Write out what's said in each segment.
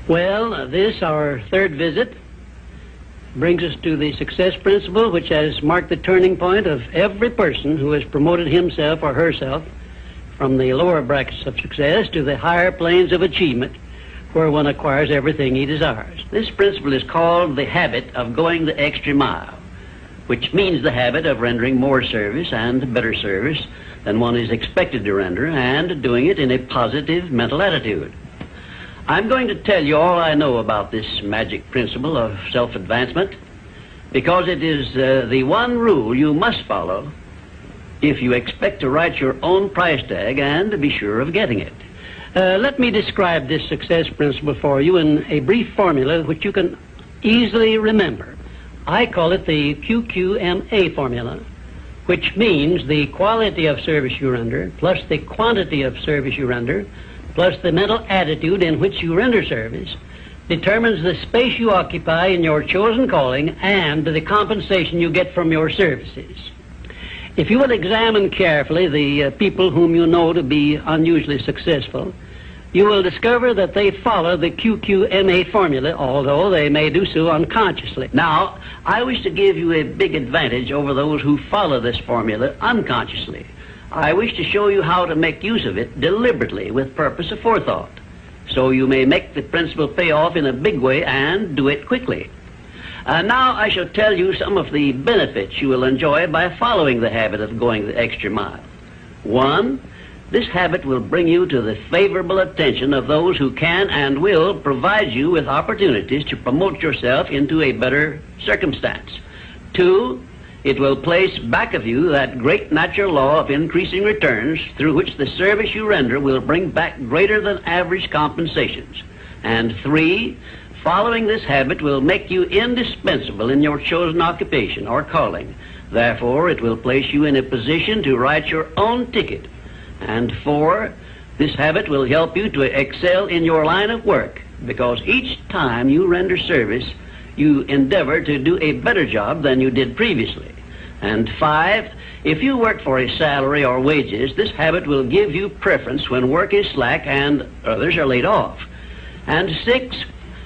Well, this, our third visit, brings us to the success principle, which has marked the turning point of every person who has promoted himself or herself from the lower brackets of success to the higher planes of achievement, where one acquires everything he desires. This principle is called the habit of going the extra mile, which means the habit of rendering more service and better service than one is expected to render, and doing it in a positive mental attitude. I'm going to tell you all I know about this magic principle of self-advancement, because it is the one rule you must follow if you expect to write your own price tag and to be sure of getting it. Let me describe this success principle for you in a brief formula which you can easily remember. I call it the QQMA formula, which means the quality of service you render plus the quantity of service you render plus the mental attitude in which you render service determines the space you occupy in your chosen calling and the compensation you get from your services. If you will examine carefully the people whom you know to be unusually successful, you will discover that they follow the QQMA formula, although they may do so unconsciously. Now, I wish to give you a big advantage over those who follow this formula unconsciously. I wish to show you how to make use of it deliberately with purpose of forethought, so you may make the principle pay off in a big way and do it quickly. Now I shall tell you some of the benefits you will enjoy by following the habit of going the extra mile. 1, this habit will bring you to the favorable attention of those who can and will provide you with opportunities to promote yourself into a better circumstance. 2, it will place back of you that great natural law of increasing returns through which the service you render will bring back greater than average compensations. And 3, following this habit will make you indispensable in your chosen occupation or calling. Therefore, it will place you in a position to write your own ticket. And 4, this habit will help you to excel in your line of work, because each time you render service, you endeavor to do a better job than you did previously. And 5, if you work for a salary or wages, this habit will give you preference when work is slack and others are laid off. And 6,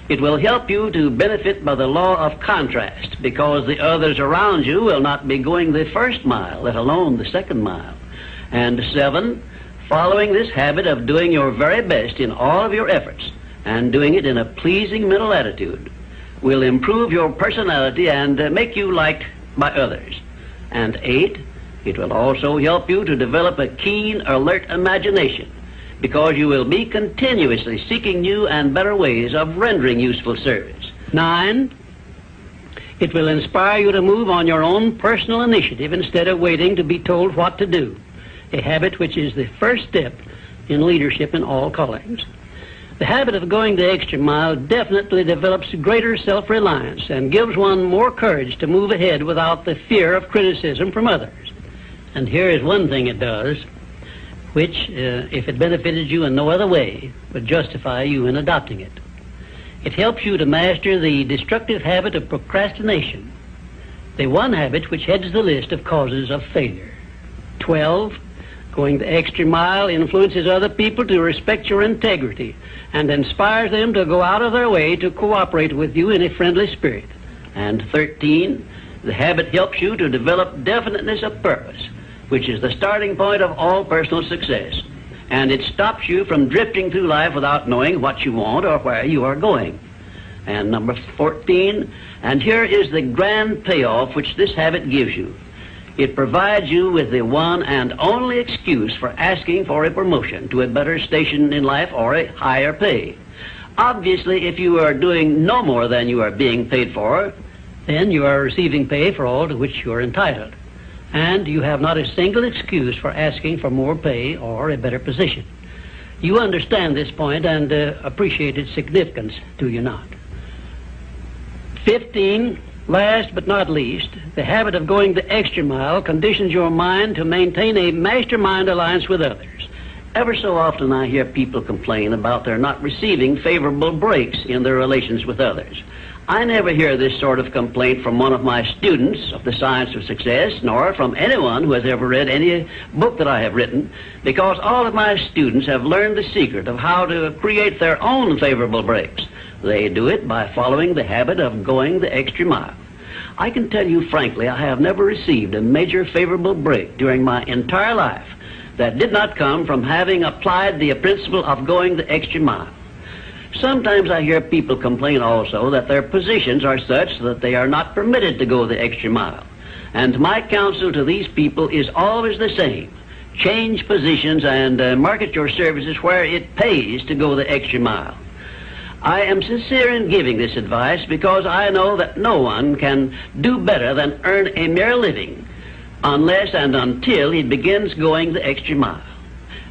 it will help you to benefit by the law of contrast, because the others around you will not be going the first mile, let alone the second mile. And 7, following this habit of doing your very best in all of your efforts and doing it in a pleasing mental attitude will improve your personality and make you liked by others. And 8, it will also help you to develop a keen, alert imagination, because you will be continuously seeking new and better ways of rendering useful service. 9, it will inspire you to move on your own personal initiative instead of waiting to be told what to do, a habit which is the first step in leadership in all callings. The habit of going the extra mile definitely develops greater self-reliance and gives one more courage to move ahead without the fear of criticism from others. And here is one thing it does, which, if it benefited you in no other way, would justify you in adopting it. It helps you to master the destructive habit of procrastination, the one habit which heads the list of causes of failure. 12, going the extra mile influences other people to respect your integrity and inspires them to go out of their way to cooperate with you in a friendly spirit. And 13, the habit helps you to develop definiteness of purpose, which is the starting point of all personal success, and it stops you from drifting through life without knowing what you want or where you are going. And number 14, and here is the grand payoff which this habit gives you. It provides you with the one and only excuse for asking for a promotion to a better station in life or a higher pay. Obviously, if you are doing no more than you are being paid for, then you are receiving pay for all to which you are entitled, and you have not a single excuse for asking for more pay or a better position. You understand this point and appreciate its significance, do you not? 15, last but not least, the habit of going the extra mile conditions your mind to maintain a mastermind alliance with others. Ever so often I hear people complain about their not receiving favorable breaks in their relations with others. I never hear this sort of complaint from one of my students of the science of success, nor from anyone who has ever read any book that I have written, because all of my students have learned the secret of how to create their own favorable breaks. They do it by following the habit of going the extra mile. I can tell you frankly, I have never received a major favorable break during my entire life that did not come from having applied the principle of going the extra mile. Sometimes I hear people complain also that their positions are such that they are not permitted to go the extra mile. And my counsel to these people is always the same. Change positions and market your services where it pays to go the extra mile. I am sincere in giving this advice because I know that no one can do better than earn a mere living unless and until he begins going the extra mile.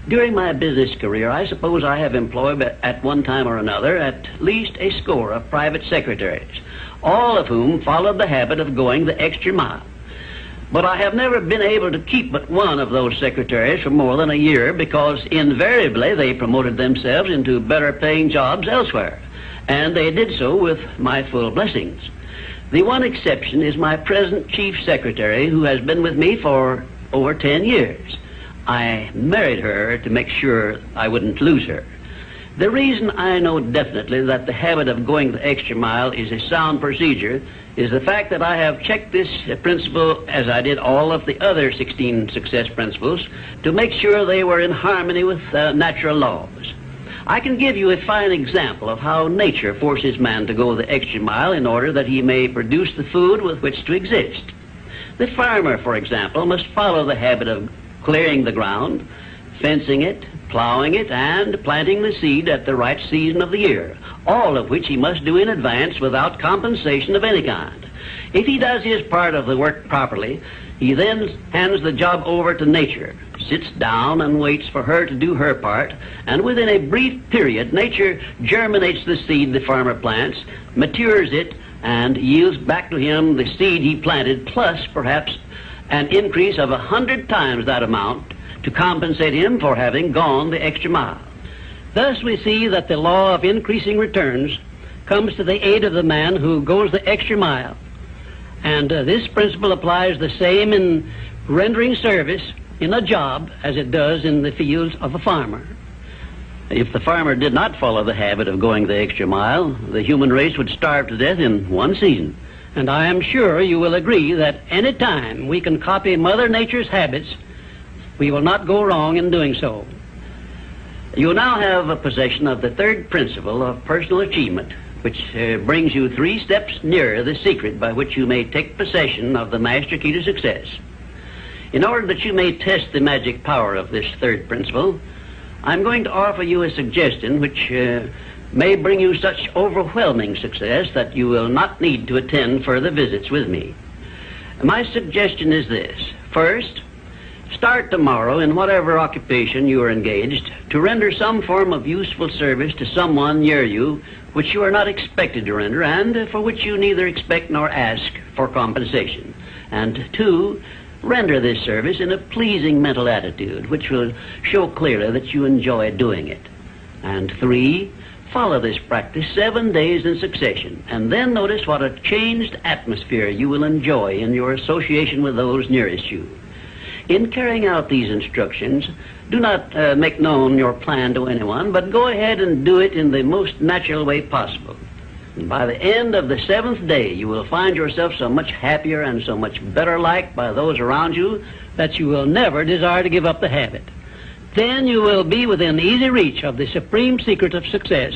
During my business career, I suppose I have employed at one time or another at least a score of private secretaries, all of whom followed the habit of going the extra mile. But I have never been able to keep but one of those secretaries for more than a year because invariably they promoted themselves into better paying jobs elsewhere, and they did so with my full blessings. The one exception is my present chief secretary, who has been with me for over 10 years. I married her to make sure I wouldn't lose her. The reason I know definitely that the habit of going the extra mile is a sound procedure is the fact that I have checked this principle, as I did all of the other 16 success principles, to make sure they were in harmony with natural laws. I can give you a fine example of how nature forces man to go the extra mile in order that he may produce the food with which to exist. The farmer, for example, must follow the habit of clearing the ground, fencing it, plowing it, and planting the seed at the right season of the year, all of which he must do in advance without compensation of any kind. If he does his part of the work properly, he then hands the job over to nature, sits down and waits for her to do her part, and within a brief period, nature germinates the seed the farmer plants, matures it, and yields back to him the seed he planted, plus perhaps an increase of 100 times that amount to compensate him for having gone the extra mile. Thus we see that the law of increasing returns comes to the aid of the man who goes the extra mile. And this principle applies the same in rendering service in a job as it does in the fields of a farmer. If the farmer did not follow the habit of going the extra mile, the human race would starve to death in one season. And I am sure you will agree that any time we can copy Mother Nature's habits, we will not go wrong in doing so. You now have a possession of the third principle of personal achievement, which brings you 3 steps nearer the secret by which you may take possession of the master key to success. In order that you may test the magic power of this third principle, I'm going to offer you a suggestion which may bring you such overwhelming success that you will not need to attend further visits with me. My suggestion is this. First, start tomorrow in whatever occupation you are engaged to render some form of useful service to someone near you which you are not expected to render and for which you neither expect nor ask for compensation. And 2, render this service in a pleasing mental attitude which will show clearly that you enjoy doing it. And 3, follow this practice 7 days in succession, and then notice what a changed atmosphere you will enjoy in your association with those nearest you. In carrying out these instructions, do not make known your plan to anyone, but go ahead and do it in the most natural way possible. And by the end of the 7th day, you will find yourself so much happier and so much better liked by those around you that you will never desire to give up the habit. Then you will be within easy reach of the supreme secret of success,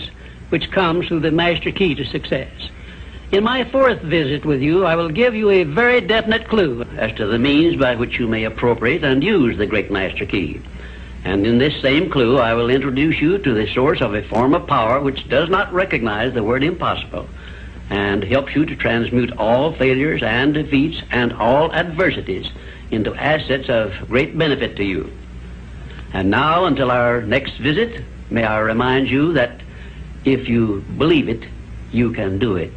which comes through the master key to success. In my 4th visit with you, I will give you a very definite clue as to the means by which you may appropriate and use the great master key. And in this same clue, I will introduce you to the source of a form of power which does not recognize the word impossible and helps you to transmute all failures and defeats and all adversities into assets of great benefit to you. And now, until our next visit, may I remind you that if you believe it, you can do it.